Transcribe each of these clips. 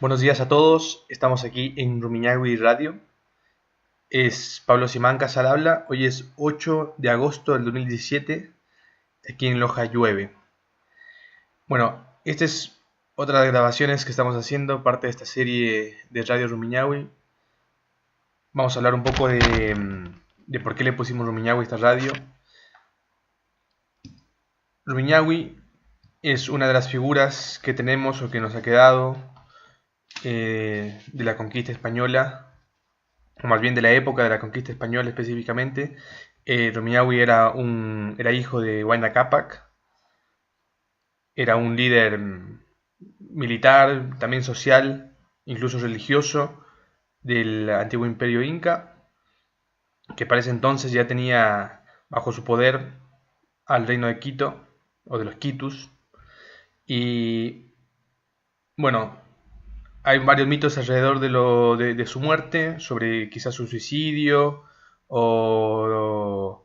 Buenos días a todos, estamos aquí en Rumiñahui Radio. Es Pablo Simancas al habla. Hoy es 8 de agosto del 2017. Aquí en Loja llueve. Bueno, esta es otra de las grabaciones que estamos haciendo, parte de esta serie de Radio Rumiñahui. Vamos a hablar un poco de por qué le pusimos Rumiñahui a esta radio. Rumiñahui es una de las figuras que tenemos o que nos ha quedado de la conquista española, o más bien de la época de la conquista española específicamente. Rumiñahui era hijo de Huayna Cápac, era un líder militar, también social, incluso religioso del antiguo imperio inca, que para ese entonces ya tenía bajo su poder al reino de Quito, o de los Quitus. Y bueno, hay varios mitos alrededor de su muerte, sobre quizás su suicidio o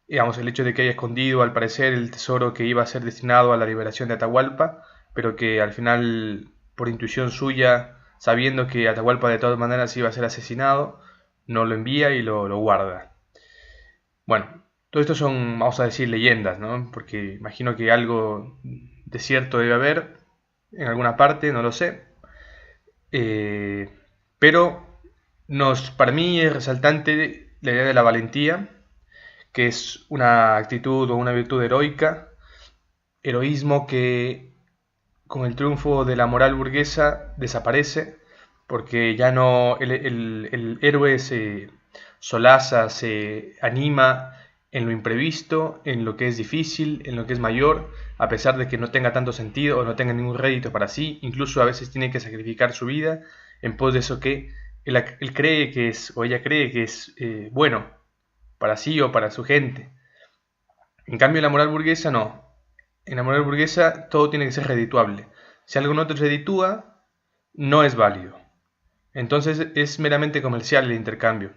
digamos, el hecho de que haya escondido al parecer el tesoro que iba a ser destinado a la liberación de Atahualpa, pero que al final, por intuición suya, sabiendo que Atahualpa de todas maneras iba a ser asesinado, no lo envía y lo guarda. Bueno, todo esto son, vamos a decir, leyendas, ¿no? Porque imagino que algo de cierto debe haber en alguna parte, no lo sé. Eh, pero para mí es resaltante la idea de la valentía, que es una actitud o una virtud heroica, heroísmo que con el triunfo de la moral burguesa desaparece, porque ya no el héroe se solaza, se anima en lo imprevisto, en lo que es difícil, en lo que es mayor, a pesar de que no tenga tanto sentido o no tenga ningún rédito para sí, incluso a veces tiene que sacrificar su vida en pos de eso que él cree que es, o ella cree que es bueno para sí o para su gente. En cambio, en la moral burguesa no. En la moral burguesa todo tiene que ser redituable. Si algo no te reditúa, no es válido. Entonces es meramente comercial el intercambio.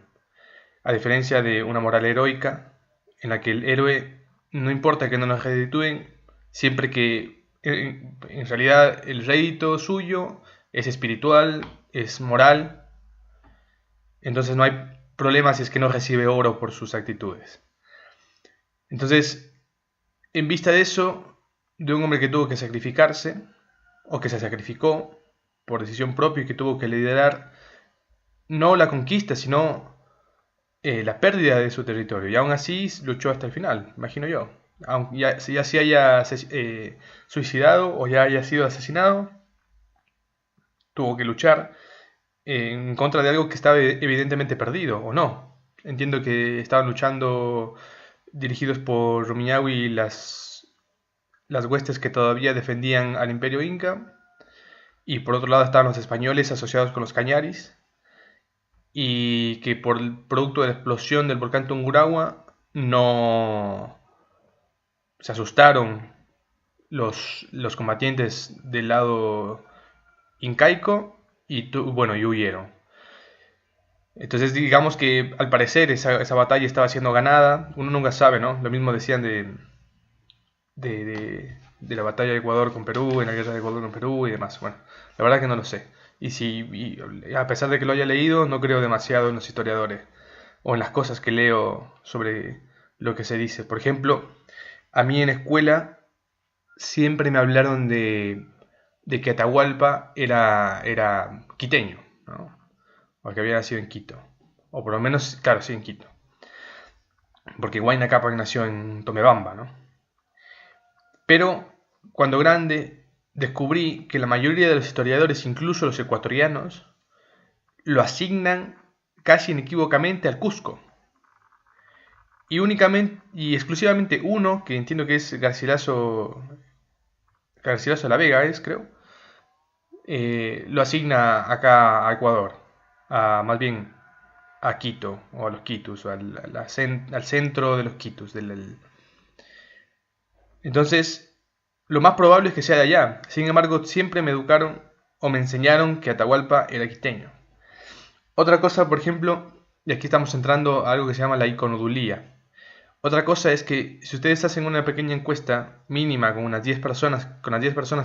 A diferencia de una moral heroica, en la que el héroe no importa que no nos reditúen, siempre que en realidad el rédito suyo es espiritual, es moral, entonces no hay problema si es que no recibe oro por sus actitudes. Entonces, en vista de eso, de un hombre que tuvo que sacrificarse, o que se sacrificó por decisión propia y que tuvo que liderar no la conquista, sino la pérdida de su territorio. Y aún así luchó hasta el final, imagino yo. Aunque ya se haya suicidado o ya haya sido asesinado, tuvo que luchar en contra de algo que estaba evidentemente perdido, ¿o no? Entiendo que estaban luchando dirigidos por Rumiñahui las huestes que todavía defendían al imperio inca, y por otro lado estaban los españoles asociados con los cañaris, y que por el producto de la explosión del volcán Tungurahua no se asustaron los combatientes del lado incaico y huyeron. Entonces digamos que al parecer esa batalla estaba siendo ganada, uno nunca sabe, ¿no? Lo mismo decían de la batalla de Ecuador con Perú, en la guerra de Ecuador con Perú y demás. Bueno, la verdad que no lo sé. A pesar de que lo haya leído, no creo demasiado en los historiadores o en las cosas que leo sobre lo que se dice. Por ejemplo, a mí en escuela siempre me hablaron de que Atahualpa era quiteño, ¿no? O que había nacido en Quito. O por lo menos, claro, sí, en Quito. Porque Huayna Cápac nació en Tomebamba, ¿no? Pero cuando grande descubrí que la mayoría de los historiadores, incluso los ecuatorianos, lo asignan casi inequívocamente al Cusco. Y únicamente y exclusivamente uno, que entiendo que es Garcilaso de la Vega, creo, lo asigna acá a Ecuador, más bien a Quito, o a los Quitus, o al centro de los Quitus. Entonces, lo más probable es que sea de allá. Sin embargo, siempre me educaron o me enseñaron que Atahualpa era quiteño. Otra cosa, por ejemplo, y aquí estamos entrando a algo que se llama la iconodulía. Otra cosa es que si ustedes hacen una pequeña encuesta mínima con unas 10 personas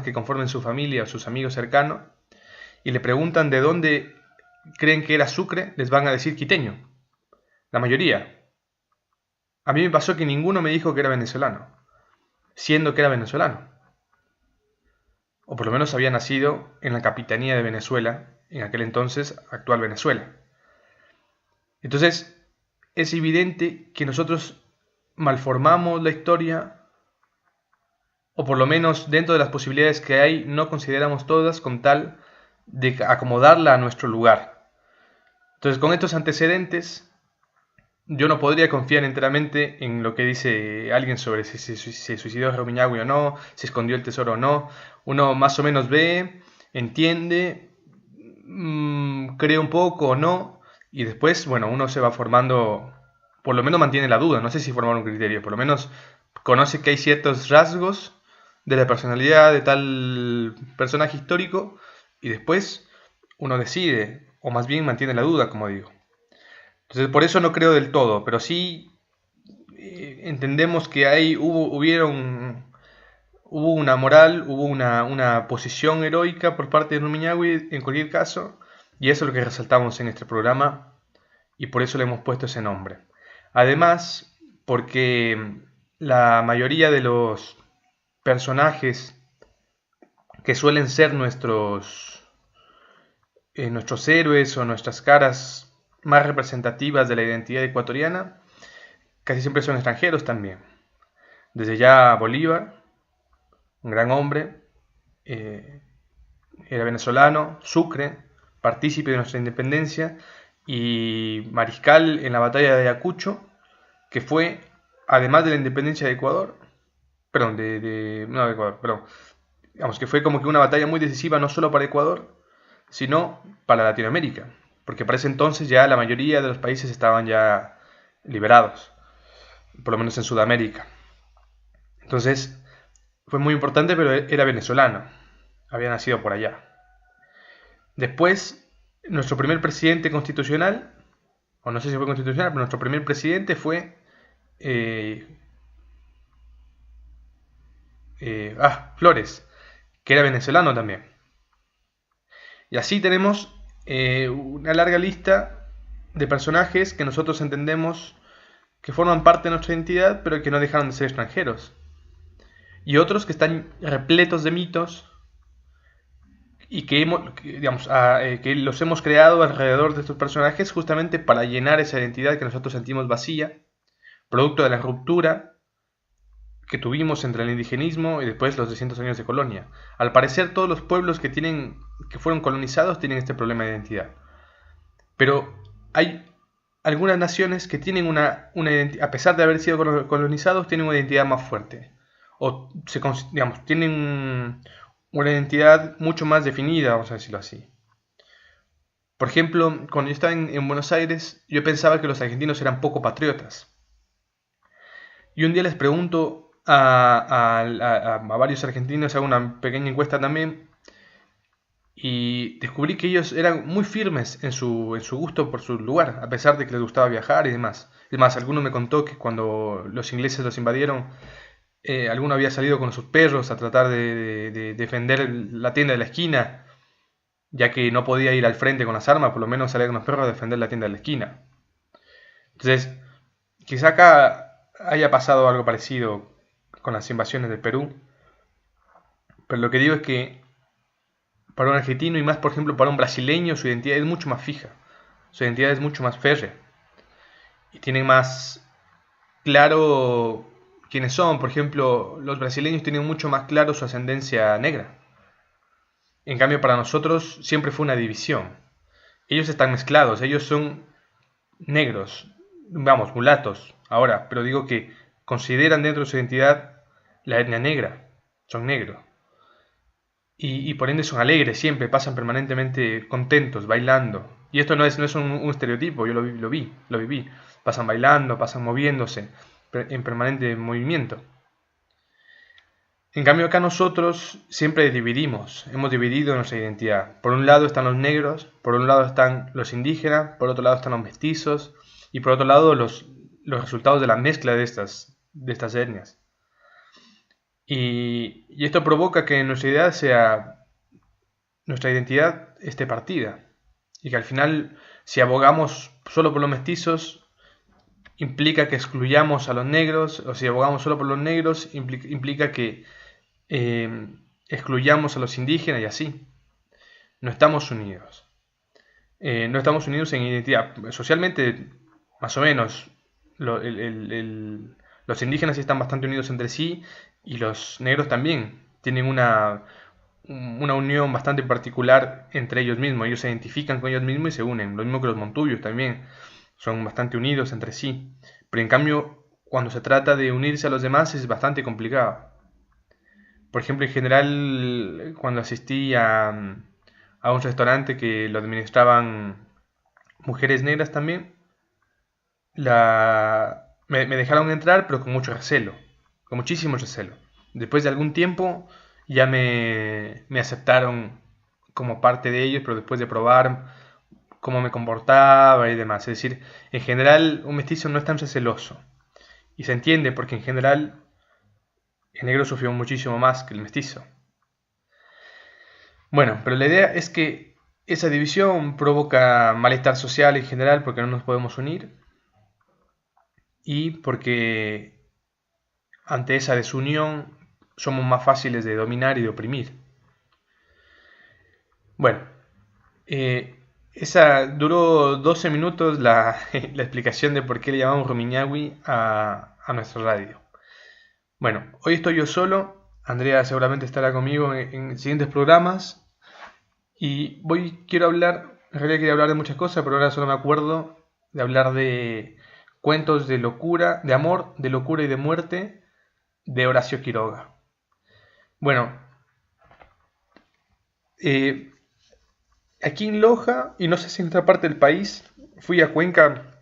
que conformen su familia o sus amigos cercanos, y le preguntan de dónde creen que era Sucre, les van a decir quiteño. La mayoría. A mí me pasó que ninguno me dijo que era venezolano, siendo que era venezolano. O por lo menos había nacido en la capitanía de Venezuela, en aquel entonces actual Venezuela. Entonces, es evidente que nosotros malformamos la historia, o por lo menos dentro de las posibilidades que hay, no consideramos todas con tal de acomodarla a nuestro lugar. Entonces, con estos antecedentes, yo no podría confiar enteramente en lo que dice alguien sobre si se suicidó Rumiñahui o no, si escondió el tesoro o no. Uno más o menos ve, entiende, cree un poco o no, y después, bueno, uno se va formando, por lo menos mantiene la duda, no sé si formar un criterio, por lo menos conoce que hay ciertos rasgos de la personalidad de tal personaje histórico, y después uno decide, o más bien mantiene la duda, como digo. Entonces, por eso no creo del todo, pero sí entendemos que hubo una moral, hubo una posición heroica por parte de Rumiñahui en cualquier caso, y eso es lo que resaltamos en este programa, y por eso le hemos puesto ese nombre. Además, porque la mayoría de los personajes que suelen ser nuestros héroes o nuestras caras más representativas de la identidad ecuatoriana, casi siempre son extranjeros también. Desde ya Bolívar, un gran hombre, era venezolano, Sucre, partícipe de nuestra independencia, y mariscal en la batalla de Ayacucho, que fue, además de la independencia de Ecuador, perdón, no de Ecuador, perdón, digamos que fue como que una batalla muy decisiva no solo para Ecuador, sino para Latinoamérica, porque para ese entonces ya la mayoría de los países estaban ya liberados, por lo menos en Sudamérica. Entonces, fue muy importante, pero era venezolano, había nacido por allá. Después, nuestro primer presidente constitucional, o no sé si fue constitucional, pero nuestro primer presidente fue Flores, que era venezolano también. Y así tenemos una larga lista de personajes que nosotros entendemos que forman parte de nuestra identidad, pero que no dejaron de ser extranjeros. Y otros que están repletos de mitos y que los hemos creado alrededor de estos personajes justamente para llenar esa identidad que nosotros sentimos vacía, producto de la ruptura que tuvimos entre el indigenismo y después los 200 años de colonia. Al parecer todos los pueblos que fueron colonizados tienen este problema de identidad. Pero hay algunas naciones que tienen una identidad, a pesar de haber sido colonizados, tienen una identidad más fuerte. O tienen una identidad mucho más definida, vamos a decirlo así. Por ejemplo, cuando yo estaba en Buenos Aires, yo pensaba que los argentinos eran poco patriotas. Y un día les pregunto a varios argentinos, hago una pequeña encuesta también, y descubrí que ellos eran muy firmes en su gusto por su lugar, a pesar de que les gustaba viajar y demás. Es más, alguno me contó que cuando los ingleses los invadieron, alguno había salido con sus perros a tratar de defender la tienda de la esquina, ya que no podía ir al frente con las armas, por lo menos salía con los perros a defender la tienda de la esquina. Entonces, quizá acá haya pasado algo parecido con las invasiones del Perú, pero lo que digo es que para un argentino y más, por ejemplo, para un brasileño, su identidad es mucho más fija, su identidad es mucho más férrea y tienen más claro quiénes son. Por ejemplo, los brasileños tienen mucho más claro su ascendencia negra. En cambio, para nosotros siempre fue una división. Ellos están mezclados, ellos son negros, vamos, mulatos, ahora, pero digo que consideran dentro de su identidad la etnia negra, son negros. Y por ende son alegres, siempre pasan permanentemente contentos, bailando. Y esto no es un estereotipo, yo lo viví. Pasan bailando, pasan moviéndose, en permanente movimiento. En cambio acá nosotros siempre hemos dividido nuestra identidad. Por un lado están los negros, por un lado están los indígenas, por otro lado están los mestizos, y por otro lado los resultados de la mezcla de estas etnias. Y esto provoca que nuestra idea sea nuestra identidad esté partida. Y que al final, si abogamos solo por los mestizos, implica que excluyamos a los negros, o si abogamos solo por los negros, implica que excluyamos a los indígenas y así. No estamos unidos. No estamos unidos en identidad. Socialmente, más o menos, los indígenas sí están bastante unidos entre sí y los negros también. Tienen una unión bastante particular entre ellos mismos. Ellos se identifican con ellos mismos y se unen. Lo mismo que los montuyos también. Son bastante unidos entre sí. Pero en cambio, cuando se trata de unirse a los demás es bastante complicado. Por ejemplo, en general, cuando asistí a un restaurante que lo administraban mujeres negras también, me dejaron entrar, pero con mucho recelo, con muchísimo recelo. Después de algún tiempo ya me aceptaron como parte de ellos, pero después de probar cómo me comportaba y demás. Es decir, en general un mestizo no es tan receloso. Y se entiende porque en general el negro sufrió muchísimo más que el mestizo. Bueno, pero la idea es que esa división provoca malestar social en general porque no nos podemos unir y porque ante esa desunión somos más fáciles de dominar y de oprimir. Bueno, esa duró 12 minutos la explicación de por qué le llamamos Rumiñahui a nuestra radio. Bueno, hoy estoy yo solo. Andrea seguramente estará conmigo en siguientes programas. Y quiero hablar, en realidad quería hablar de muchas cosas, pero ahora solo me acuerdo de hablar de cuentos de locura, de amor, de locura y de muerte de Horacio Quiroga. Bueno, aquí en Loja, y no sé si en otra parte del país, fui a Cuenca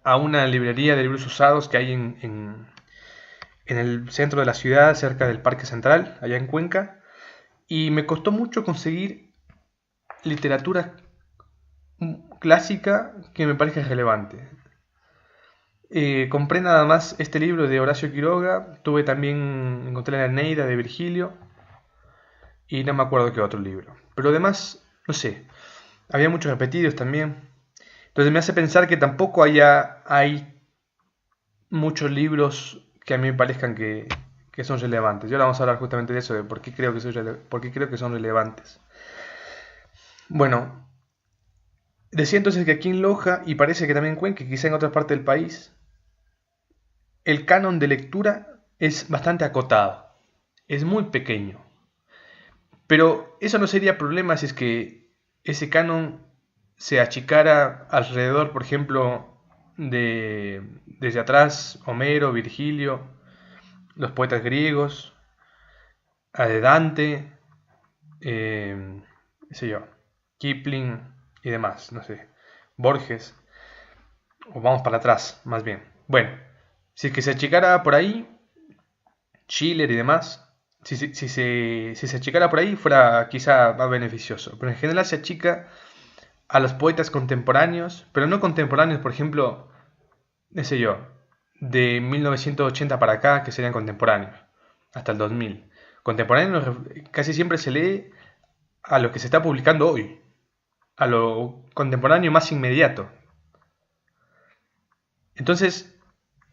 a una librería de libros usados que hay en el centro de la ciudad, cerca del Parque Central, allá en Cuenca, y me costó mucho conseguir literatura clásica que me parezca relevante. Compré nada más este libro de Horacio Quiroga, encontré la Eneida de Virgilio, y no me acuerdo qué otro libro. Pero además, no sé, había muchos repetidos también. Entonces me hace pensar que tampoco hay muchos libros que a mí me parezcan que son relevantes. Y ahora vamos a hablar justamente de eso, de por qué creo que son relevantes. Bueno, decía entonces que aquí en Loja, y parece que también en Cuenca, quizá en otra parte del país, el canon de lectura es bastante acotado, es muy pequeño. Pero eso no sería problema si es que ese canon se achicara alrededor, por ejemplo, desde atrás, Homero, Virgilio, los poetas griegos, de Dante, qué sé yo, Kipling y demás, no sé, Borges, o vamos para atrás, más bien. Bueno, si es que se achicara por ahí, Schiller y demás, si se achicara por ahí fuera quizá más beneficioso, pero en general se achica a los poetas contemporáneos, pero no contemporáneos, por ejemplo, qué sé yo, de 1980 para acá, que serían contemporáneos, hasta el 2000. Contemporáneos casi siempre se lee a lo que se está publicando hoy, a lo contemporáneo más inmediato. Entonces,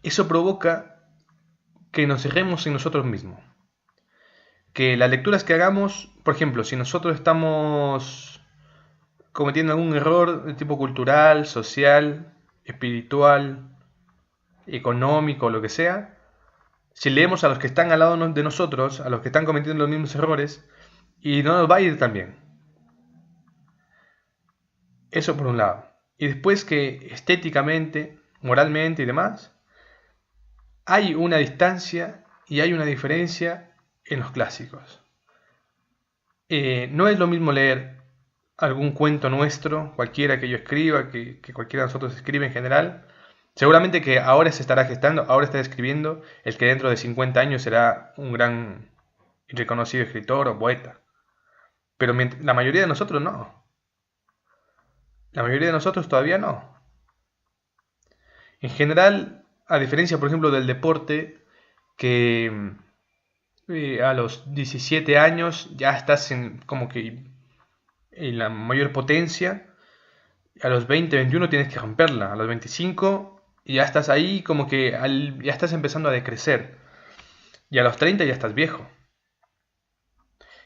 eso provoca que nos cerremos en nosotros mismos. Que las lecturas que hagamos, por ejemplo, si nosotros estamos cometiendo algún error de tipo cultural, social, espiritual, económico, lo que sea, si leemos a los que están al lado de nosotros, a los que están cometiendo los mismos errores, y no nos va a ir tan bien. Eso por un lado. Y después que estéticamente, moralmente y demás, hay una distancia y hay una diferencia en los clásicos. No es lo mismo leer algún cuento nuestro, cualquiera que yo escriba, que cualquiera de nosotros escribe en general. Seguramente que ahora se estará gestando, ahora está escribiendo el que dentro de 50 años será un gran y reconocido escritor o poeta. Pero la mayoría de nosotros no. La mayoría de nosotros todavía no. En general, a diferencia, por ejemplo, del deporte, que a los 17 años ya estás como que en la mayor potencia. A los 20, 21 tienes que romperla. A los 25 ya estás ahí como que ya estás empezando a decrecer. Y a los 30 ya estás viejo.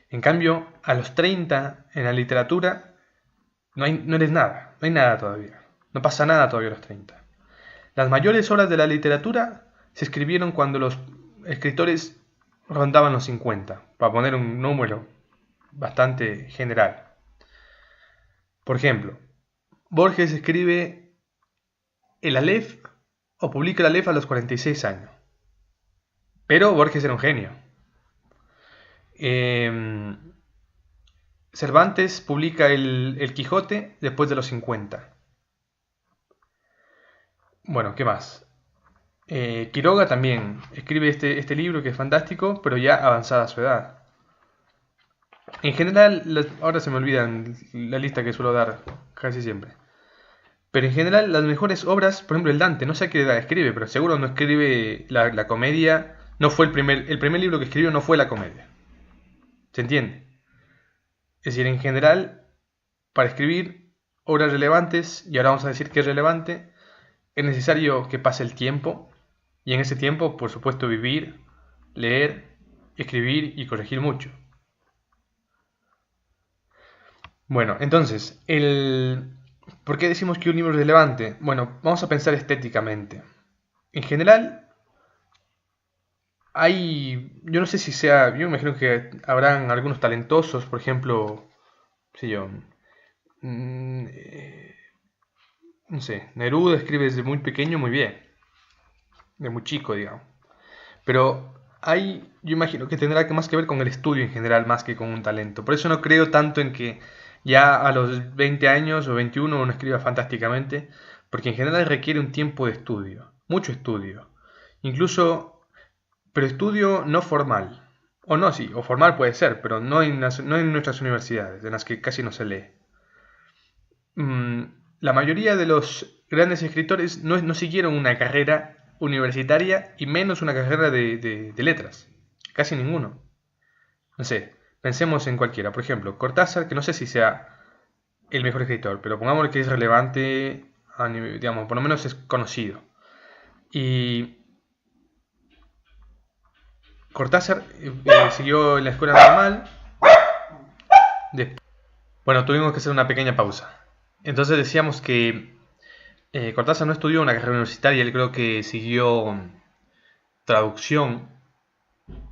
En cambio, a los 30 en la literatura no eres nada. No hay nada todavía. No pasa nada todavía a los 30. Las mayores obras de la literatura se escribieron cuando los escritores rondaban los 50, para poner un número bastante general. Por ejemplo, Borges escribe el Aleph o publica el Aleph a los 46 años. Pero Borges era un genio. Cervantes publica el Quijote después de los 50. Bueno, ¿qué más? Quiroga también escribe este libro que es fantástico, pero ya avanzada su edad. En general, ahora se me olvidan la lista que suelo dar casi siempre. Pero en general, las mejores obras, por ejemplo, el Dante, no sé a qué edad escribe, pero seguro no escribe la comedia. No fue el primer libro que escribió no fue la comedia. ¿Se entiende? Es decir, en general, para escribir obras relevantes, y ahora vamos a decir que es relevante, es necesario que pase el tiempo, y en ese tiempo, por supuesto, vivir, leer, escribir y corregir mucho. Bueno, entonces, ¿por qué decimos que un libro es relevante? Bueno, vamos a pensar estéticamente. En general, yo no sé si yo me imagino que habrán algunos talentosos, por ejemplo, sé yo, no sé, Neruda escribe desde muy pequeño muy bien, de muy chico, digamos. Pero yo imagino que tendrá más que ver con el estudio en general, más que con un talento. Por eso no creo tanto en que ya a los 20 años o 21 uno escriba fantásticamente, porque en general requiere un tiempo de estudio, mucho estudio. Incluso, pero estudio no formal. O no, sí, o formal puede ser, pero no en nuestras universidades, en las que casi no se lee. La mayoría de los grandes escritores no siguieron una carrera universitaria y menos una carrera de letras. Casi ninguno. No sé, pensemos en cualquiera. Por ejemplo, Cortázar, que no sé si sea el mejor escritor, pero pongámosle que es relevante, digamos, por lo menos es conocido. Y Cortázar siguió en la escuela normal. Bueno, tuvimos que hacer una pequeña pausa. Entonces decíamos que Cortázar no estudió una carrera universitaria, él creo que siguió traducción,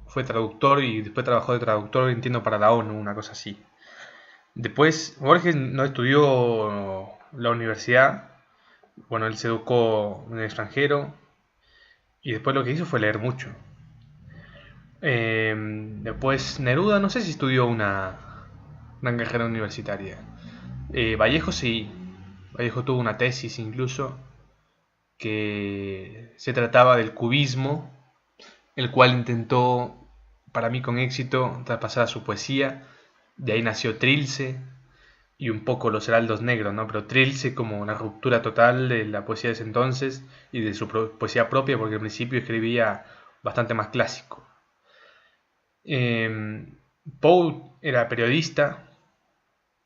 fue traductor y después trabajó de traductor, entiendo, para la ONU, una cosa así. Después, Borges no estudió la universidad, bueno, él se educó en el extranjero y después lo que hizo fue leer mucho. Después Neruda, no sé si estudió una carrera universitaria. Vallejo sí, Vallejo tuvo una tesis incluso que se trataba del cubismo, el cual intentó, para mí con éxito, traspasar a su poesía. De ahí nació Trilce y un poco Los Heraldos Negros, ¿no? Pero Trilce como una ruptura total de la poesía de ese entonces y de su poesía propia, porque al principio escribía bastante más clásico. Poe era periodista,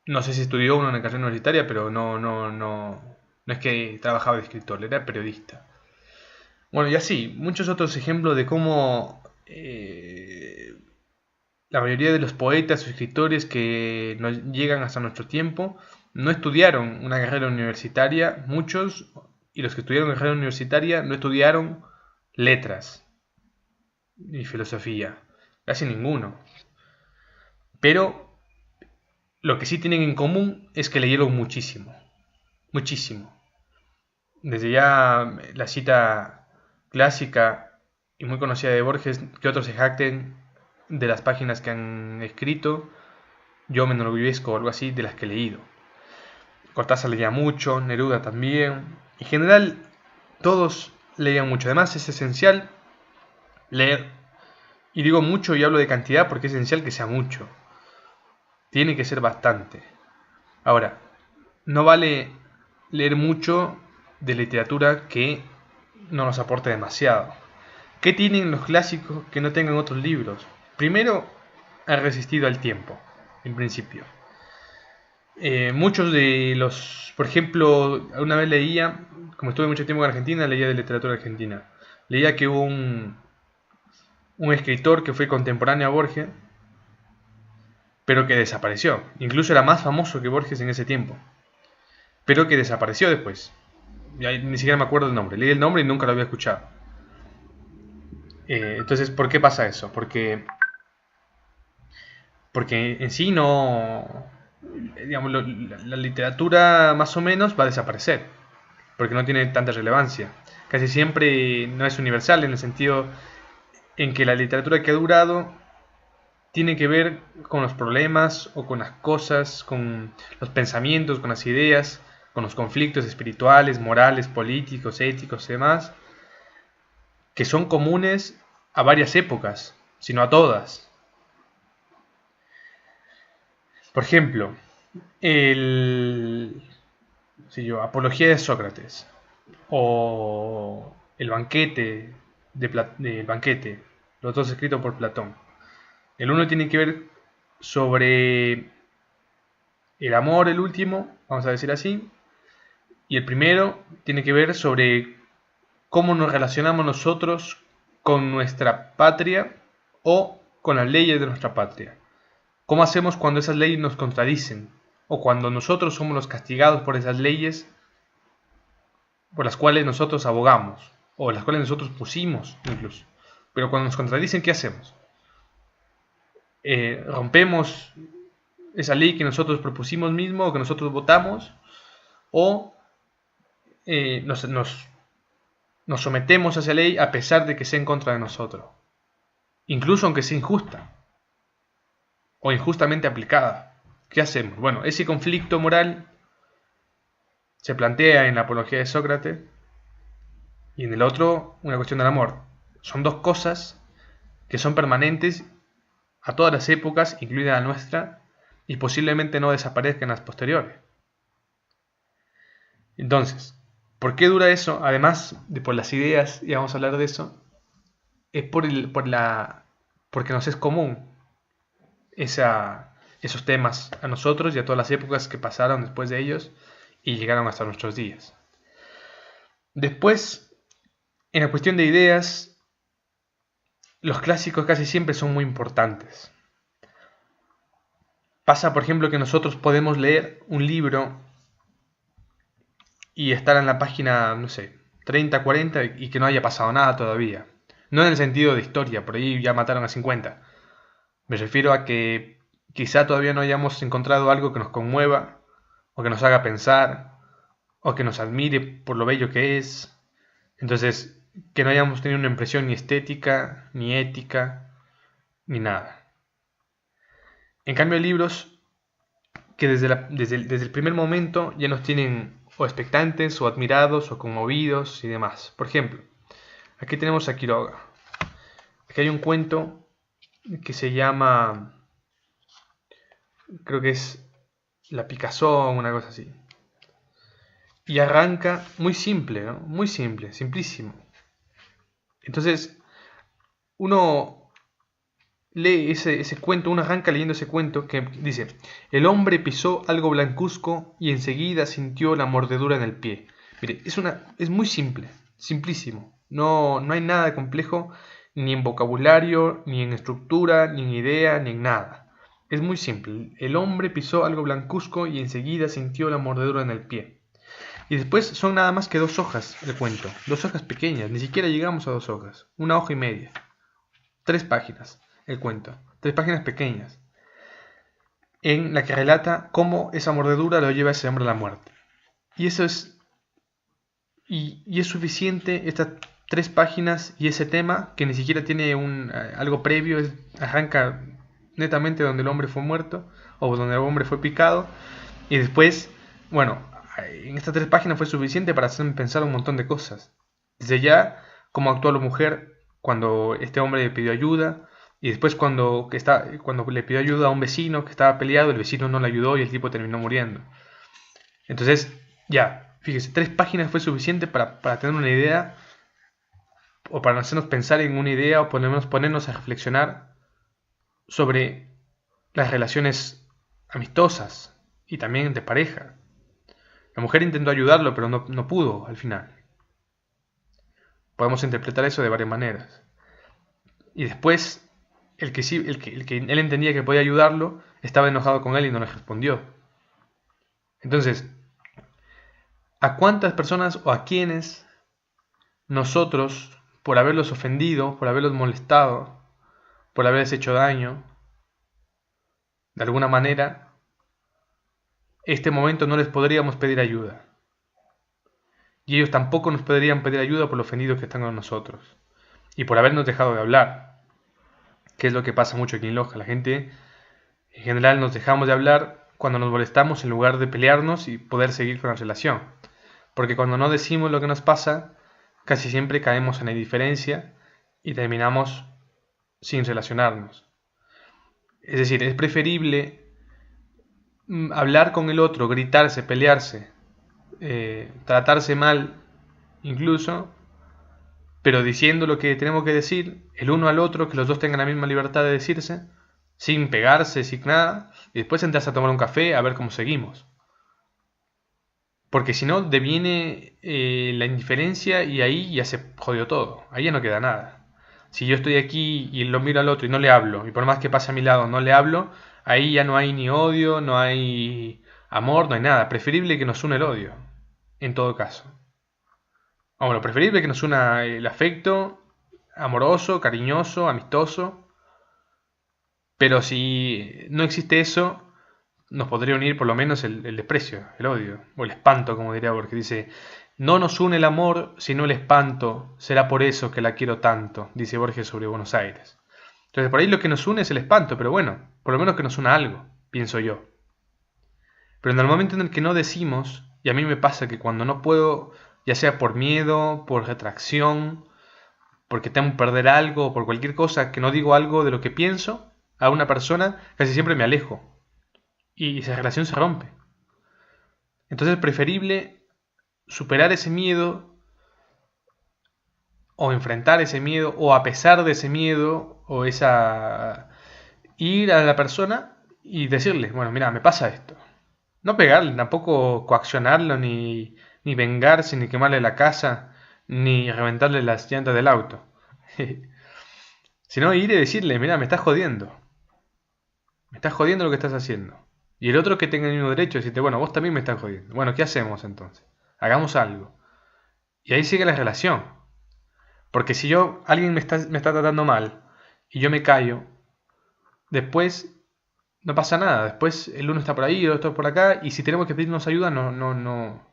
no sé si estudió una carrera universitaria, pero no es que trabajaba de escritor, era periodista. Bueno, y así, muchos otros ejemplos de cómo la mayoría de los poetas o escritores que nos llegan hasta nuestro tiempo no estudiaron una carrera universitaria, muchos, y los que estudiaron una carrera universitaria no estudiaron letras ni filosofía, casi ninguno. Pero lo que sí tienen en común es que leyeron muchísimo, muchísimo. Desde ya la cita clásica y muy conocida de Borges, que otros se jacten de las páginas que han escrito, yo me enorgullezco o algo así de las que he leído. Cortázar leía mucho, Neruda también. En general, todos leían mucho. Además, es esencial leer. Y digo mucho y hablo de cantidad porque es esencial que sea mucho. Tiene que ser bastante. Ahora, no vale leer mucho de literatura que no nos aporte demasiado. ¿Qué tienen los clásicos que no tengan otros libros? Primero, han resistido al tiempo, en principio. Muchos de los, por ejemplo, una vez leía, como estuve mucho tiempo en Argentina, leía de literatura argentina. Leía que hubo un escritor que fue contemporáneo a Borges, pero que desapareció. Incluso era más famoso que Borges en ese tiempo, pero que desapareció después. Ya ni siquiera me acuerdo el nombre. Leí el nombre y nunca lo había escuchado. Entonces, ¿por qué pasa eso? Porque en sí no, digamos, la literatura más o menos va a desaparecer, porque no tiene tanta relevancia. Casi siempre no es universal en el sentido en que la literatura que ha durado tiene que ver con los problemas o con las cosas, con los pensamientos, con las ideas, con los conflictos espirituales, morales, políticos, éticos y demás, que son comunes a varias épocas, sino a todas. Por ejemplo, el Apología de Sócrates o el banquete del banquete, los dos escritos por Platón. El uno tiene que ver sobre el amor, el último, vamos a decir así, y el primero tiene que ver sobre cómo nos relacionamos nosotros con nuestra patria o con las leyes de nuestra patria. ¿Cómo hacemos cuando esas leyes nos contradicen? O cuando nosotros somos los castigados por esas leyes por las cuales nosotros abogamos, o las cuales nosotros pusimos incluso. Pero cuando nos contradicen, ¿qué hacemos? ¿Rompemos esa ley que nosotros propusimos mismo o que nosotros votamos? ¿O nos sometemos a esa ley a pesar de que sea en contra de nosotros? Incluso aunque sea injusta o injustamente aplicada. ¿Qué hacemos? Bueno, ese conflicto moral se plantea en la Apología de Sócrates y en el otro una cuestión del amor. Son dos cosas que son permanentes a todas las épocas, incluida la nuestra, y posiblemente no desaparezcan en las posteriores. Entonces, ¿por qué dura eso? Además de por las ideas, y vamos a hablar de eso, es porque nos es común esos temas a nosotros y a todas las épocas que pasaron después de ellos y llegaron hasta nuestros días. Después, en la cuestión de ideas, los clásicos casi siempre son muy importantes. Pasa, por ejemplo, que nosotros podemos leer un libro y estar en la página, no sé, 30, 40 y que no haya pasado nada todavía. No en el sentido de historia, por ahí ya mataron a 50. Me refiero a que quizá todavía no hayamos encontrado algo que nos conmueva, o que nos haga pensar, o que nos admire por lo bello que es. Entonces, que no hayamos tenido una impresión ni estética, ni ética, ni nada. En cambio, hay libros que desde el primer momento ya nos tienen o expectantes, o admirados, o conmovidos y demás. Por ejemplo, aquí tenemos a Quiroga. Aquí hay un cuento que se llama, creo que es La Picazón, una cosa así. Y arranca muy simple, ¿no? Muy simple, simplísimo. Entonces, uno lee ese cuento, uno arranca leyendo ese cuento que dice: el hombre pisó algo blancuzco y enseguida sintió la mordedura en el pie. Mire, es muy simple, simplísimo. No hay nada de complejo, ni en vocabulario, ni en estructura, ni en idea, ni en nada. Es muy simple. El hombre pisó algo blancuzco y enseguida sintió la mordedura en el pie. Y después son nada más que 2 hojas de cuento, 2 hojas pequeñas, ni siquiera llegamos a 2 hojas, 1 hoja y media, 3 páginas el cuento, 3 páginas pequeñas, en la que relata cómo esa mordedura lo lleva a ese hombre a la muerte. Y eso es, y es suficiente estas 3 páginas y ese tema, que ni siquiera tiene algo previo, arranca netamente donde el hombre fue muerto, o donde el hombre fue picado, y después, bueno, en estas 3 páginas fue suficiente para hacerme pensar un montón de cosas. Desde ya, cómo actuó la mujer cuando este hombre le pidió ayuda, y después cuando le pidió ayuda a un vecino que estaba peleado, el vecino no le ayudó y el tipo terminó muriendo. Entonces, ya, fíjese, 3 páginas fue suficiente para tener una idea, o para hacernos pensar en una idea, o ponernos a reflexionar sobre las relaciones amistosas, y también de pareja. La mujer intentó ayudarlo, pero no pudo al final. Podemos interpretar eso de varias maneras. Y después, el que él entendía que podía ayudarlo, estaba enojado con él y no le respondió. Entonces, ¿a cuántas personas o a quiénes nosotros, por haberlos ofendido, por haberlos molestado, por haberles hecho daño, de alguna manera, este momento no les podríamos pedir ayuda? Y ellos tampoco nos podrían pedir ayuda por lo ofendidos que están con nosotros. Y por habernos dejado de hablar. Que es lo que pasa mucho aquí en Loja. La gente, en general, nos dejamos de hablar cuando nos molestamos en lugar de pelearnos y poder seguir con la relación. Porque cuando no decimos lo que nos pasa, casi siempre caemos en la indiferencia y terminamos sin relacionarnos. Es decir, es preferible hablar con el otro, gritarse, pelearse, tratarse mal incluso, pero diciendo lo que tenemos que decir, el uno al otro, que los dos tengan la misma libertad de decirse, sin pegarse, sin nada, y después sentarse a tomar un café a ver cómo seguimos. Porque si no, deviene la indiferencia y ahí ya se jodió todo, ahí ya no queda nada. Si yo estoy aquí y lo miro al otro y no le hablo, y por más que pase a mi lado no le hablo, ahí ya no hay ni odio, no hay amor, no hay nada. Preferible que nos une el odio, en todo caso. O bueno, preferible que nos una el afecto amoroso, cariñoso, amistoso. Pero si no existe eso, nos podría unir por lo menos el desprecio, el odio, o el espanto, como diría Borges. Dice, no nos une el amor, sino el espanto, será por eso que la quiero tanto, dice Borges sobre Buenos Aires. Entonces por ahí lo que nos une es el espanto, pero bueno, por lo menos que nos una algo, pienso yo. Pero en el momento en el que no decimos, y a mí me pasa que cuando no puedo, ya sea por miedo, por retracción, porque temo perder algo, o por cualquier cosa, que no digo algo de lo que pienso a una persona, casi siempre me alejo. Y esa relación se rompe. Entonces es preferible superar ese miedo, o enfrentar ese miedo, o a pesar de ese miedo, o esa... ir a la persona y decirle, bueno, mira, me pasa esto. No pegarle, tampoco coaccionarlo, ni vengarse, ni quemarle la casa, ni reventarle las llantas del auto. Sino ir y decirle, mira, me estás jodiendo. Me estás jodiendo lo que estás haciendo. Y el otro que tenga el mismo derecho, decirte, bueno, vos también me estás jodiendo. Bueno, ¿qué hacemos entonces? Hagamos algo. Y ahí sigue la relación. Porque si alguien me está tratando mal y yo me callo, después no pasa nada. Después el uno está por ahí, el otro está por acá, y si tenemos que pedirnos ayuda, no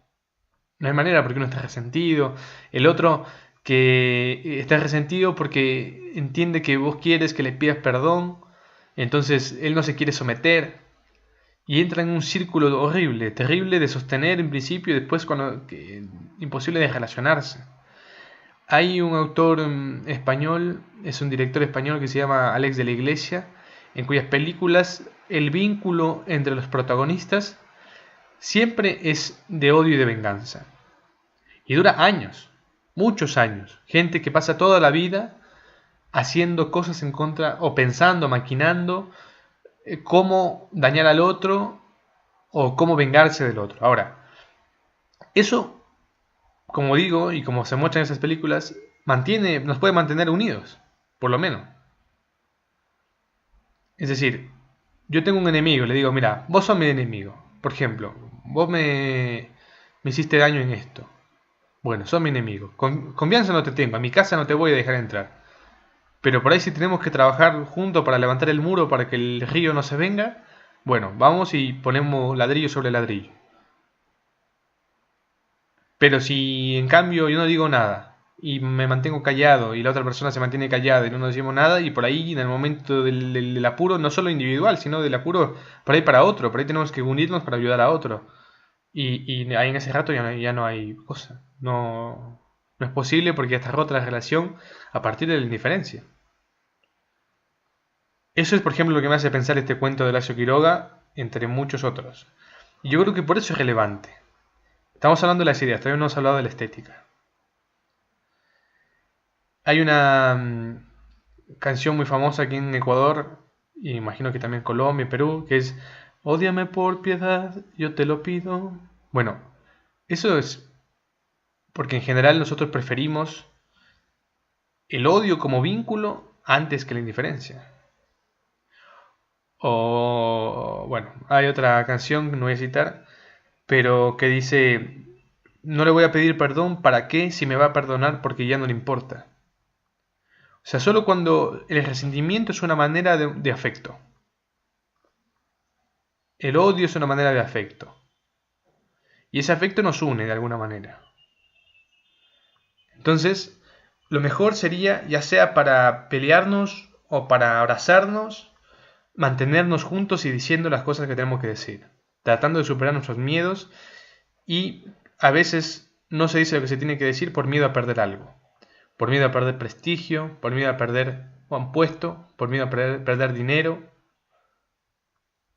hay manera porque uno está resentido. El otro que está resentido porque entiende que vos quieres que le pidas perdón, entonces él no se quiere someter y entra en un círculo horrible, terrible de sostener en principio y después imposible de relacionarse. Hay un autor español, es un director español que se llama Alex de la Iglesia, en cuyas películas el vínculo entre los protagonistas siempre es de odio y de venganza. Y dura años, muchos años. Gente que pasa toda la vida haciendo cosas en contra, o pensando, maquinando, cómo dañar al otro, o cómo vengarse del otro. Ahora, eso, como digo, y como se muestra en esas películas, nos puede mantener unidos, por lo menos. Es decir, yo tengo un enemigo, le digo, mira, vos sos mi enemigo. Por ejemplo, vos me hiciste daño en esto. Bueno, sos mi enemigo. Confianza no te tengo, a mi casa no te voy a dejar entrar. Pero por ahí si tenemos que trabajar juntos para levantar el muro para que el río no se venga, bueno, vamos y ponemos ladrillo sobre ladrillo. Pero si en cambio yo no digo nada y me mantengo callado y la otra persona se mantiene callada y no nos decimos nada y por ahí en el momento del apuro, no solo individual, sino del apuro por ahí para otro, por ahí tenemos que unirnos para ayudar a otro. Y ahí en ese rato ya no hay cosa. No es posible porque ya está rota la relación a partir de la indiferencia. Eso es, por ejemplo, lo que me hace pensar este cuento de Horacio Quiroga, entre muchos otros. Y yo creo que por eso es relevante. Estamos hablando de las ideas, todavía no hemos hablado de la estética. Hay una canción muy famosa aquí en Ecuador, y imagino que también en Colombia y Perú, que es Ódiame por piedad, yo te lo pido. Bueno, eso es porque en general nosotros preferimos el odio como vínculo antes que la indiferencia. O, bueno, hay otra canción que no voy a citar, pero que dice, no le voy a pedir perdón, ¿para qué? Si me va a perdonar porque ya no le importa. O sea, solo cuando el resentimiento es una manera de afecto. El odio es una manera de afecto. Y ese afecto nos une de alguna manera. Entonces, lo mejor sería, ya sea para pelearnos o para abrazarnos, mantenernos juntos y diciendo las cosas que tenemos que decir. Tratando de superar nuestros miedos y a veces no se dice lo que se tiene que decir por miedo a perder algo. Por miedo a perder prestigio, por miedo a perder un puesto, por miedo a perder dinero.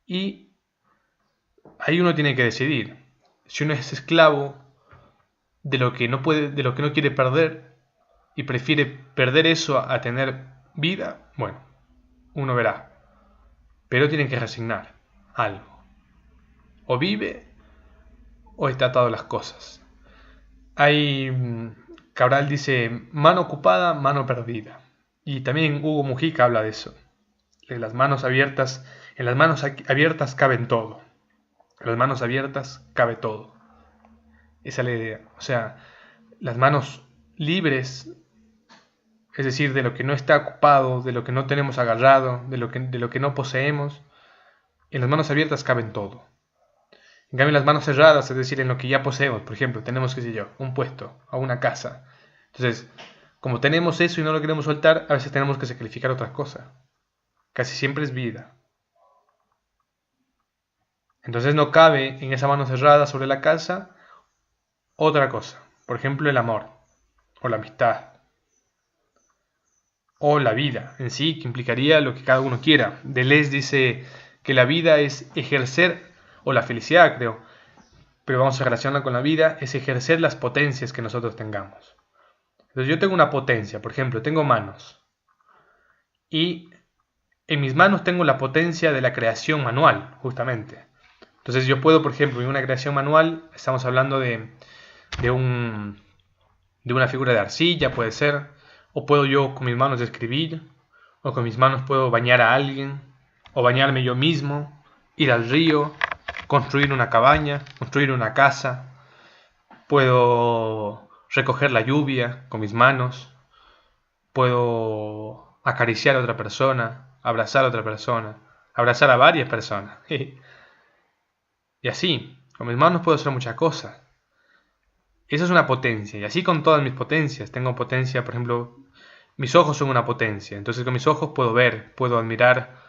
Y ahí uno tiene que decidir. Si uno es esclavo de lo que no puede, de lo que no quiere perder y prefiere perder eso a tener vida, bueno, uno verá. Pero tiene que resignar algo. O vive o está atado a las cosas. Hay Cabral dice mano ocupada, mano perdida. Y también Hugo Mujica habla de eso. En las manos abiertas caben todo. En las manos abiertas cabe todo. Esa es la idea. O sea, las manos libres, es decir, de lo que no está ocupado, de lo que no tenemos agarrado, de lo que no poseemos, en las manos abiertas caben todo. En cambio, en las manos cerradas, es decir, en lo que ya poseemos, por ejemplo, tenemos, qué sé yo, un puesto o una casa. Entonces, como tenemos eso y no lo queremos soltar, a veces tenemos que sacrificar otras cosas. Casi siempre es vida. Entonces no cabe en esa mano cerrada sobre la casa otra cosa. Por ejemplo, el amor, o la amistad, o la vida en sí, que implicaría lo que cada uno quiera. Deleuze dice que la vida es ejercer, o la felicidad creo, pero vamos a relacionarla con la vida, es ejercer las potencias que nosotros tengamos. Entonces yo tengo una potencia, por ejemplo, tengo manos, y en mis manos tengo la potencia de la creación manual, justamente. Entonces yo puedo, por ejemplo, en una creación manual, estamos hablando de una figura de arcilla, puede ser, o puedo yo con mis manos escribir, o con mis manos puedo bañar a alguien, o bañarme yo mismo, ir al río, construir una cabaña, construir una casa, puedo recoger la lluvia con mis manos, puedo acariciar a otra persona, abrazar a otra persona, abrazar a varias personas. Y así, con mis manos puedo hacer muchas cosas. Eso es una potencia, y así con todas mis potencias. Tengo potencia, por ejemplo, mis ojos son una potencia. Entonces con mis ojos puedo ver, puedo admirar,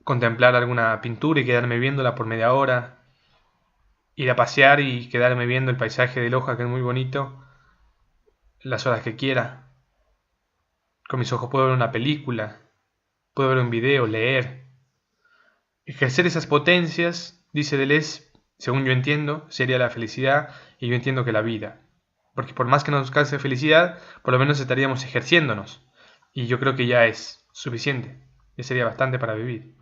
contemplar alguna pintura y quedarme viéndola por media hora. Ir a pasear y quedarme viendo el paisaje de Loja, que es muy bonito, las horas que quiera. Con mis ojos puedo ver una película, puedo ver un video, leer. Ejercer esas potencias, dice Deleuze, según yo entiendo, sería la felicidad, y yo entiendo que la vida. Porque por más que nos cause felicidad, por lo menos estaríamos ejerciéndonos. Y yo creo que ya es suficiente. Ya sería bastante para vivir.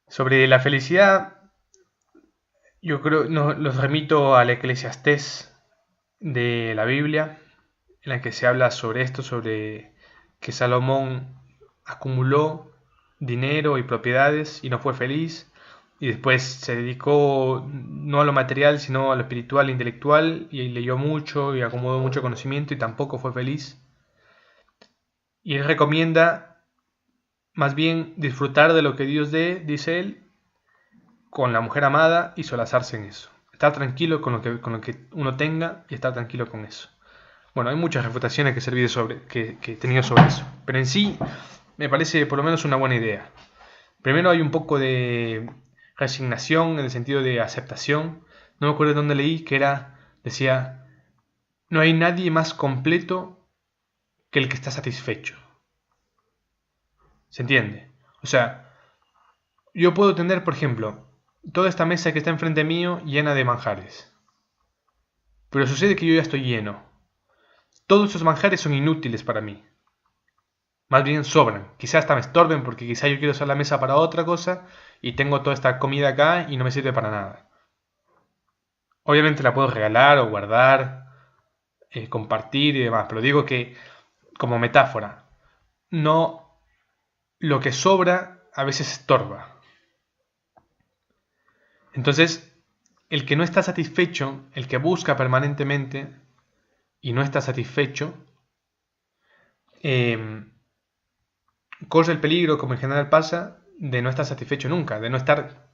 Sobre la felicidad, yo creo, los remito al Eclesiastés de la Biblia, en la que se habla sobre esto, sobre que Salomón acumuló dinero y propiedades y no fue feliz, y después se dedicó no a lo material sino a lo espiritual e intelectual, y leyó mucho y acumuló mucho conocimiento y tampoco fue feliz. Y él recomienda más bien disfrutar de lo que Dios dé, dice él, con la mujer amada y solazarse en eso. Estar tranquilo con lo que uno tenga y estar tranquilo con eso. Bueno, hay muchas refutaciones que he tenido sobre eso, pero en sí me parece por lo menos una buena idea. Primero hay un poco de resignación en el sentido de aceptación. No me acuerdo de dónde leí que decía, no hay nadie más completo que el que está satisfecho. ¿Se entiende? O sea, yo puedo tener, por ejemplo, toda esta mesa que está enfrente mío llena de manjares. Pero sucede que yo ya estoy lleno. Todos esos manjares son inútiles para mí. Más bien sobran. Quizás hasta me estorben porque quizás yo quiero usar la mesa para otra cosa y tengo toda esta comida acá y no me sirve para nada. Obviamente la puedo regalar o guardar, compartir y demás, pero digo que como metáfora, no lo que sobra a veces estorba. Entonces, el que no está satisfecho, el que busca permanentemente y no está satisfecho, eh, corre el peligro, como en general pasa, de no estar satisfecho nunca, de no estar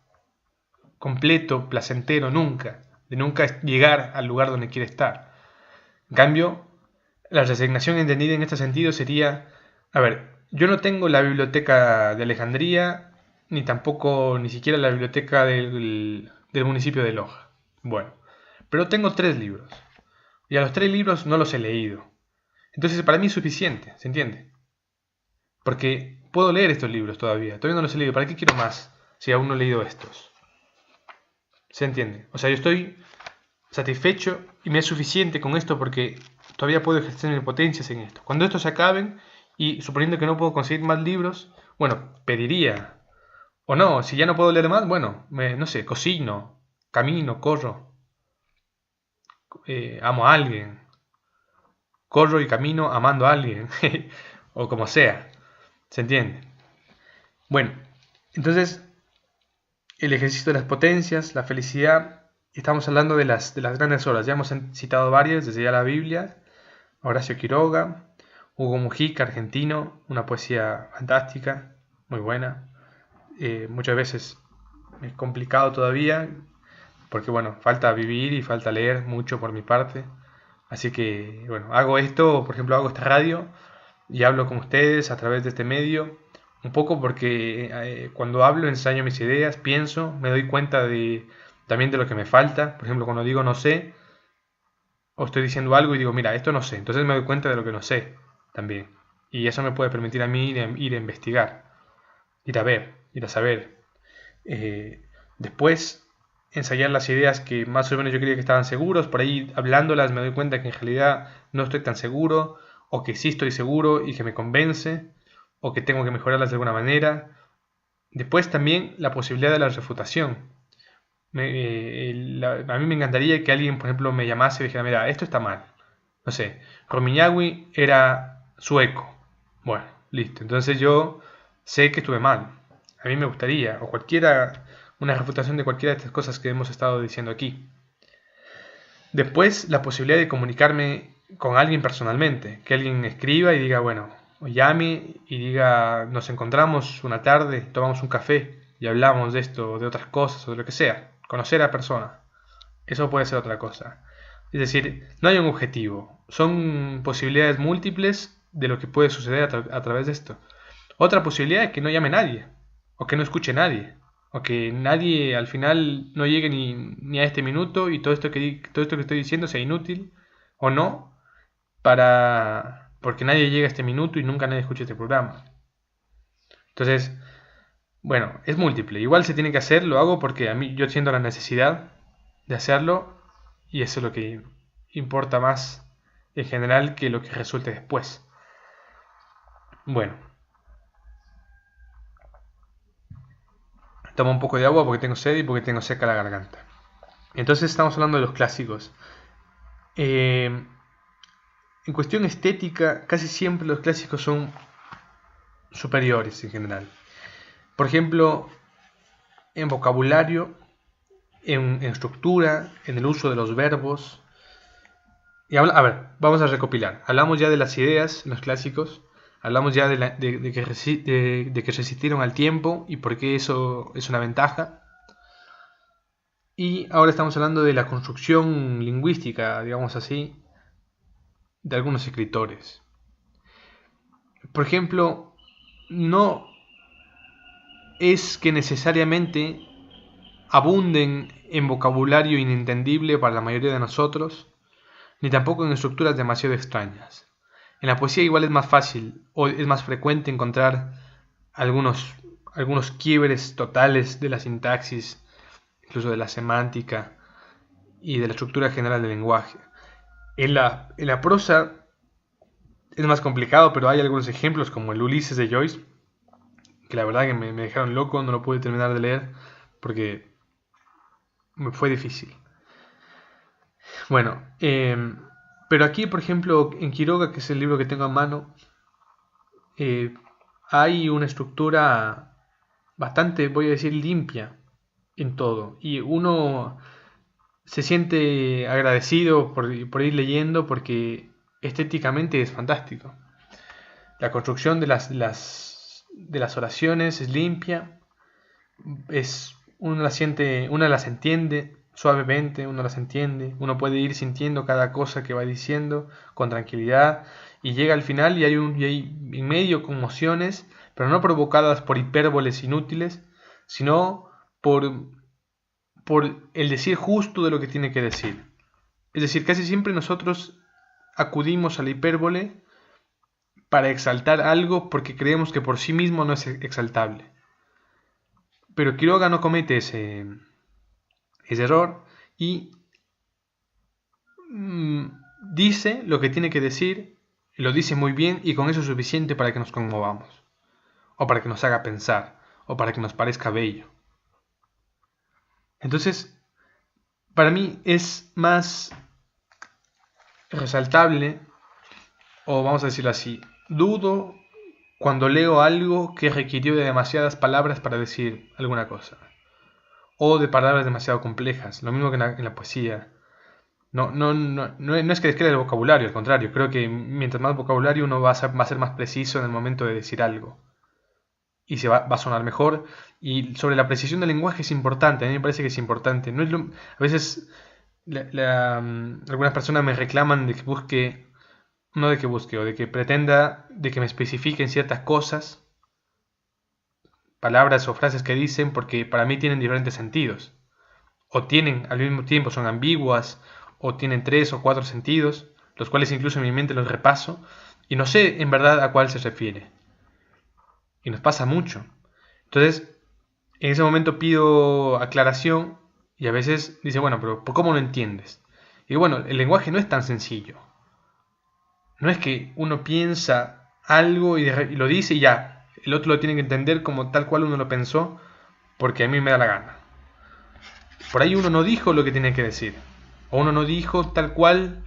completo, placentero nunca, de nunca llegar al lugar donde quiere estar. En cambio, la resignación entendida en este sentido sería, a ver, yo no tengo la biblioteca de Alejandría, ni tampoco ni siquiera la biblioteca del municipio de Loja. Bueno, pero tengo 3 libros, y a los 3 libros no los he leído. Entonces para mí es suficiente, ¿se entiende? Porque puedo leer estos libros todavía no los he leído, ¿para qué quiero más si aún no he leído estos? ¿Se entiende? O sea, yo estoy satisfecho y me es suficiente con esto porque todavía puedo ejercer mis potencias en esto. Cuando estos se acaben y suponiendo que no puedo conseguir más libros, bueno, pediría. O no, si ya no puedo leer más, bueno, no sé, cocino, camino, corro, amo a alguien, corro y camino amando a alguien, o como sea, ¿se entiende? Bueno, entonces el ejercicio de las potencias, la felicidad, estamos hablando de las grandes obras, ya hemos citado varias, desde ya la Biblia, Horacio Quiroga, Hugo Mujica, argentino, una poesía fantástica, muy buena, muchas veces es complicado todavía, porque bueno, falta vivir y falta leer mucho por mi parte, así que bueno, hago esto, por ejemplo, hago esta radio y hablo con ustedes a través de este medio, un poco porque cuando hablo ensayo mis ideas, pienso, me doy cuenta también de lo que me falta, por ejemplo, cuando digo no sé, o estoy diciendo algo y digo, mira, esto no sé, entonces me doy cuenta de lo que no sé también, y eso me puede permitir a mí ir a investigar, ir a ver, ir a saber. Después ensayar las ideas que más o menos yo creía que estaban seguros, por ahí hablándolas me doy cuenta que en realidad no estoy tan seguro, o que sí estoy seguro y que me convence, o que tengo que mejorarlas de alguna manera. Después también la posibilidad de la refutación. A mí me encantaría que alguien, por ejemplo, me llamase y dijera, mira, esto está mal. No sé, Romiñahui era sueco. Bueno, listo. Entonces yo sé que estuve mal. A mí me gustaría, o cualquiera, una refutación de cualquiera de estas cosas que hemos estado diciendo aquí. Después, la posibilidad de comunicarme con alguien personalmente, que alguien escriba y diga, bueno, o llame y diga, nos encontramos una tarde, tomamos un café y hablamos de esto, de otras cosas o de lo que sea. Conocer a la persona. Eso puede ser otra cosa. Es decir, no hay un objetivo, son posibilidades múltiples de lo que puede suceder a través de esto. Otra posibilidad es que no llame nadie, o que no escuche nadie, o que nadie al final no llegue ni a este minuto y todo esto que estoy diciendo sea inútil o no, porque nadie llega a este minuto y nunca nadie escucha este programa. Entonces, bueno, es múltiple. Igual se tiene que hacer, lo hago porque a mí yo siento la necesidad de hacerlo y eso es lo que importa más en general que lo que resulte después. Bueno, tomo un poco de agua porque tengo sed y porque tengo seca la garganta. Entonces estamos hablando de los clásicos. En cuestión estética, casi siempre los clásicos son superiores en general. Por ejemplo, en vocabulario, en estructura, en el uso de los verbos. A ver, vamos a recopilar. Hablamos ya de las ideas en los clásicos. Hablamos ya de que resistieron al tiempo y por qué eso es una ventaja. Y ahora estamos hablando de la construcción lingüística, digamos así, de algunos escritores. Por ejemplo, no es que necesariamente abunden en vocabulario inentendible para la mayoría de nosotros, ni tampoco en estructuras demasiado extrañas. En la poesía igual es más fácil o es más frecuente encontrar algunos quiebres totales de la sintaxis, incluso de la semántica y de la estructura general del lenguaje. En la prosa es más complicado, pero hay algunos ejemplos como el Ulises de Joyce, que la verdad que me dejaron loco, no lo pude terminar de leer porque me fue difícil. Bueno, pero aquí, por ejemplo, en Quiroga, que es el libro que tengo a mano, eh, hay una estructura bastante, voy a decir, limpia en todo. Y uno se siente agradecido por ir leyendo porque estéticamente es fantástico. La construcción de las oraciones es limpia, uno las entiende suavemente, uno las entiende, uno puede ir sintiendo cada cosa que va diciendo con tranquilidad y llega al final y hay en medio conmociones, pero no provocadas por hipérboles inútiles, sino por el decir justo de lo que tiene que decir. Es decir, casi siempre nosotros acudimos a la hipérbole para exaltar algo porque creemos que por sí mismo no es exaltable. Pero Quiroga no comete ese error y dice lo que tiene que decir, lo dice muy bien y con eso es suficiente para que nos conmovamos, o para que nos haga pensar, o para que nos parezca bello. Entonces, para mí es más resaltable, o vamos a decirlo así, dudo cuando leo algo que requirió de demasiadas palabras para decir alguna cosa, o de palabras demasiado complejas, lo mismo que en la poesía. No es que descree el vocabulario, al contrario, creo que mientras más vocabulario uno va a ser más preciso en el momento de decir algo. Y va a sonar mejor. Y sobre la precisión del lenguaje es importante, a mí me parece que es importante. No es a veces algunas personas me reclaman de que busque, no de que busque, o de que pretenda, de que me especifiquen ciertas cosas, palabras o frases que dicen, porque para mí tienen diferentes sentidos. O tienen al mismo tiempo, son ambiguas, o tienen 3 o 4 sentidos, los cuales incluso en mi mente los repaso, y no sé en verdad a cuál se refiere. Y nos pasa mucho. Entonces, en ese momento pido aclaración, y a veces dice, bueno, pero ¿cómo no entiendes? Y bueno, el lenguaje no es tan sencillo. No es que uno piensa algo y lo dice y ya, el otro lo tiene que entender como tal cual uno lo pensó, porque a mí me da la gana. Por ahí uno no dijo lo que tiene que decir, o uno no dijo tal cual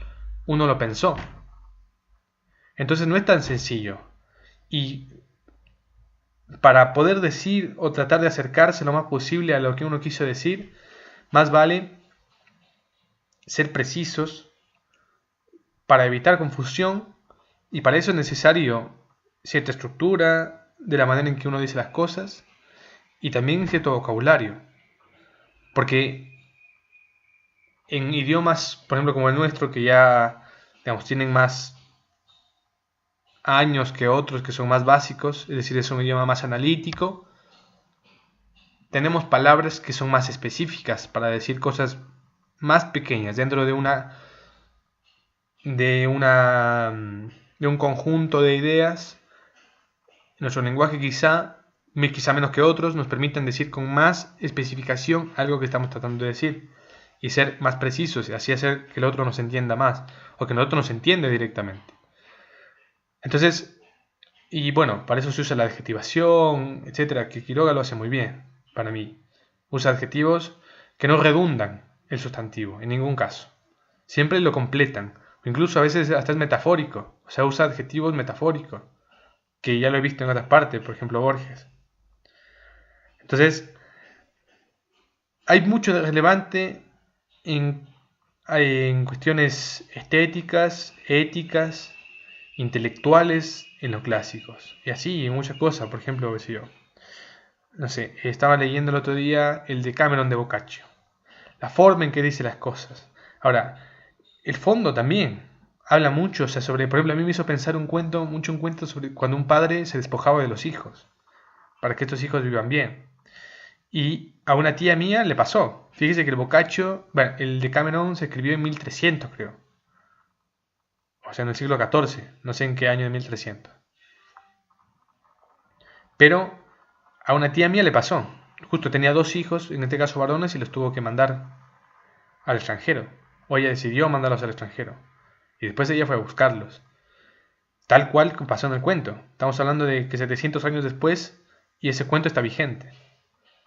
uno lo pensó. Entonces no es tan sencillo. Y para poder decir o tratar de acercarse lo más posible a lo que uno quiso decir, más vale ser precisos para evitar confusión, y para eso es necesario cierta estructura de la manera en que uno dice las cosas y también cierto vocabulario. Porque en idiomas, por ejemplo, como el nuestro, que ya, digamos, tienen más años que otros que son más básicos, es decir, es un idioma más analítico, tenemos palabras que son más específicas para decir cosas más pequeñas dentro de un conjunto de ideas. Nuestro lenguaje quizá menos que otros nos permiten decir con más especificación algo que estamos tratando de decir y ser más precisos y así hacer que el otro nos entienda más o que el otro nos entienda directamente. Entonces, y bueno, para eso se usa la adjetivación, etcétera, que Quiroga lo hace muy bien, para mí. Usa adjetivos que no redundan el sustantivo, en ningún caso. Siempre lo completan, o incluso a veces hasta es metafórico, o sea, usa adjetivos metafóricos, que ya lo he visto en otras partes, por ejemplo Borges. Entonces, hay mucho de relevante en cuestiones estéticas, éticas, intelectuales en los clásicos. Y así, en muchas cosas, por ejemplo, no sé, estaba leyendo el otro día el Decameron de Boccaccio. La forma en que dice las cosas. Ahora, el fondo también habla mucho, o sea, sobre, por ejemplo, a mí me hizo pensar un cuento sobre cuando un padre se despojaba de los hijos, para que estos hijos vivan bien. Y a una tía mía le pasó. Fíjese que el Boccaccio, bueno, el Decameron se escribió en 1300, creo. O sea, en el siglo XIV, no sé en qué año de 1300. Pero a una tía mía le pasó. Justo tenía 2 hijos, en este caso varones, y los tuvo que mandar al extranjero. O ella decidió mandarlos al extranjero. Y después ella fue a buscarlos. tal cual pasó en el cuento. Estamos hablando de que 700 años después y ese cuento está vigente.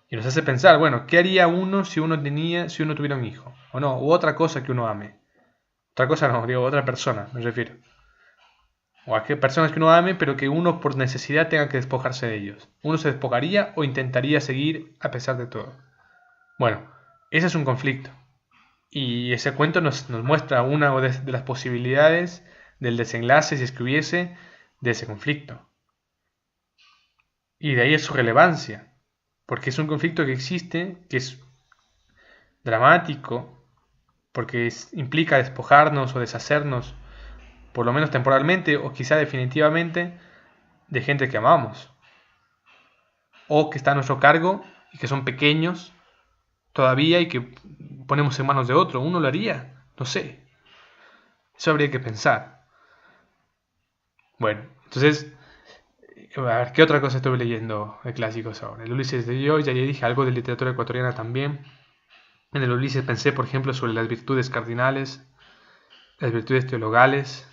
Y nos hace pensar, bueno, ¿qué haría uno si uno tuviera un hijo? O no, u otra cosa que uno ame. Otra cosa no, digo, otra persona, me refiero. O a qué personas que uno ame, pero que uno por necesidad tenga que despojarse de ellos. ¿Uno se despojaría o intentaría seguir a pesar de todo? Bueno, ese es un conflicto. Y ese cuento nos muestra una de las posibilidades del desenlace, si es que hubiese, de ese conflicto. Y de ahí es su relevancia. Porque es un conflicto que existe, que es dramático, porque implica despojarnos o deshacernos, por lo menos temporalmente o quizá definitivamente, de gente que amamos. O que está a nuestro cargo y que son pequeños todavía y que ponemos en manos de otro. ¿Uno lo haría? No sé. Eso habría que pensar. Bueno, entonces, a ver, ¿qué otra cosa estuve leyendo de clásicos ahora? El Ulises de Joyce, ya dije algo de literatura ecuatoriana también. En el Ulises pensé, por ejemplo, sobre las virtudes cardinales, las virtudes teologales,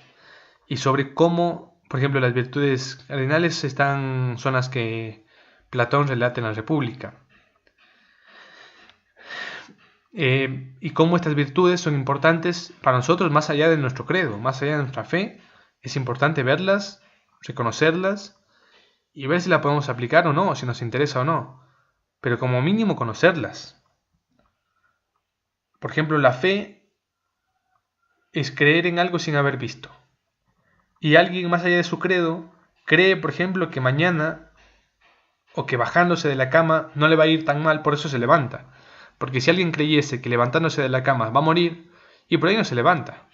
y sobre cómo, por ejemplo, las virtudes cardinales son las que Platón relata en la República. Y cómo estas virtudes son importantes para nosotros más allá de nuestro credo, más allá de nuestra fe. Es importante verlas, reconocerlas y ver si la podemos aplicar o no, si nos interesa o no. Pero como mínimo conocerlas. Por ejemplo, la fe es creer en algo sin haber visto. Y alguien más allá de su credo cree, por ejemplo, que mañana o que bajándose de la cama no le va a ir tan mal, por eso se levanta. Porque si alguien creyese que levantándose de la cama va a morir, y por ahí no se levanta.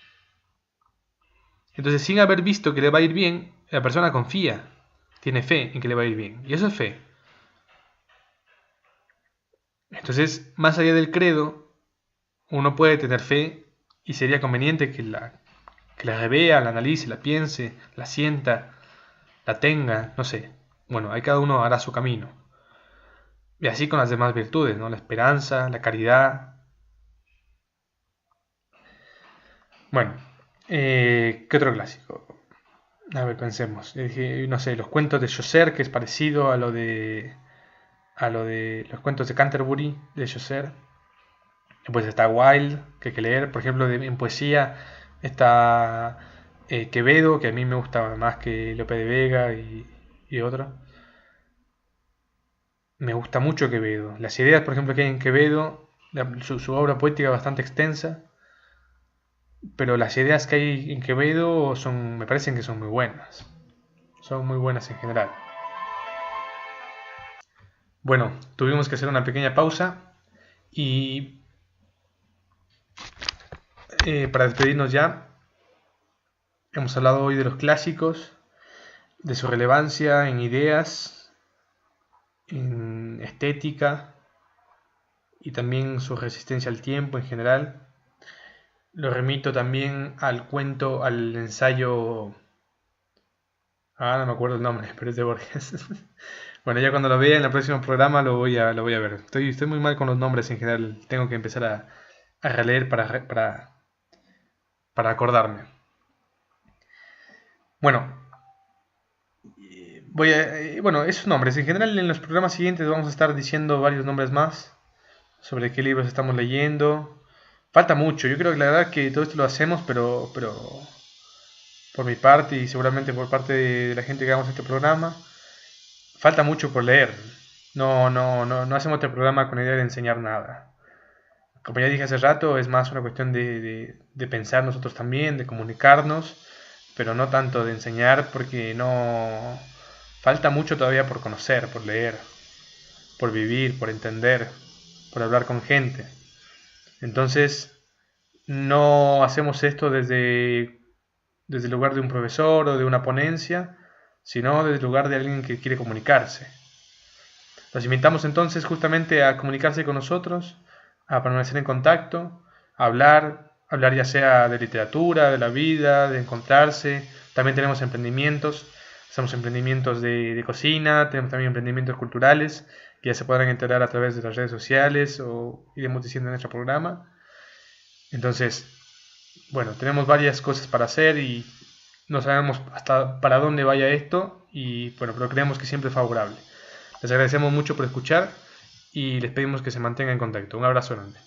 Entonces, sin haber visto que le va a ir bien, la persona confía, tiene fe en que le va a ir bien. Y eso es fe. Entonces, más allá del credo, uno puede tener fe y sería conveniente que la revea, la analice, la piense, la sienta, la tenga, no sé. Bueno, ahí cada uno hará su camino. Y así con las demás virtudes, ¿no? La esperanza, la caridad. Bueno, ¿qué otro clásico? A ver, pensemos. No sé, los cuentos de Chaucer, que es parecido a lo de los cuentos de Canterbury de Chaucer. Después está Wilde, que hay que leer. Por ejemplo, en poesía está Quevedo, que a mí me gusta más que Lope de Vega y otro. Me gusta mucho Quevedo. Las ideas, por ejemplo, que hay en Quevedo, su obra poética es bastante extensa, pero las ideas que hay en Quevedo me parecen que son muy buenas. Son muy buenas en general. Bueno, tuvimos que hacer una pequeña pausa y para despedirnos ya, hemos hablado hoy de los clásicos, de su relevancia en ideas, en estética y también su resistencia al tiempo en general. Lo remito también al cuento, al ensayo. No me acuerdo el nombre, pero es de Borges. Bueno, ya cuando lo vea en el próximo programa lo voy a ver. Estoy muy mal con los nombres en general. Tengo que empezar a releer para acordarme. Bueno, bueno, esos nombres. En general en los programas siguientes vamos a estar diciendo varios nombres más sobre qué libros estamos leyendo. Falta mucho. Yo creo que la verdad que todo esto lo hacemos, pero por mi parte y seguramente por parte de la gente que hagamos este programa, falta mucho por leer. No hacemos este programa con la idea de enseñar nada. Como ya dije hace rato, es más una cuestión de pensar nosotros también, de comunicarnos, pero no tanto de enseñar porque no... Falta mucho todavía por conocer, por leer, por vivir, por entender, por hablar con gente. Entonces, no hacemos esto desde el lugar de un profesor o de una ponencia, sino desde el lugar de alguien que quiere comunicarse. Los invitamos entonces justamente a comunicarse con nosotros, a permanecer en contacto, a hablar ya sea de literatura, de la vida, de encontrarse. También tenemos emprendimientos, hacemos emprendimientos de cocina, tenemos también emprendimientos culturales que ya se podrán enterar a través de las redes sociales o iremos diciendo en nuestro programa. Entonces, bueno, tenemos varias cosas para hacer y no sabemos hasta para dónde vaya esto y bueno, pero creemos que siempre es favorable. Les agradecemos mucho por escuchar y les pedimos que se mantengan en contacto. Un abrazo grande.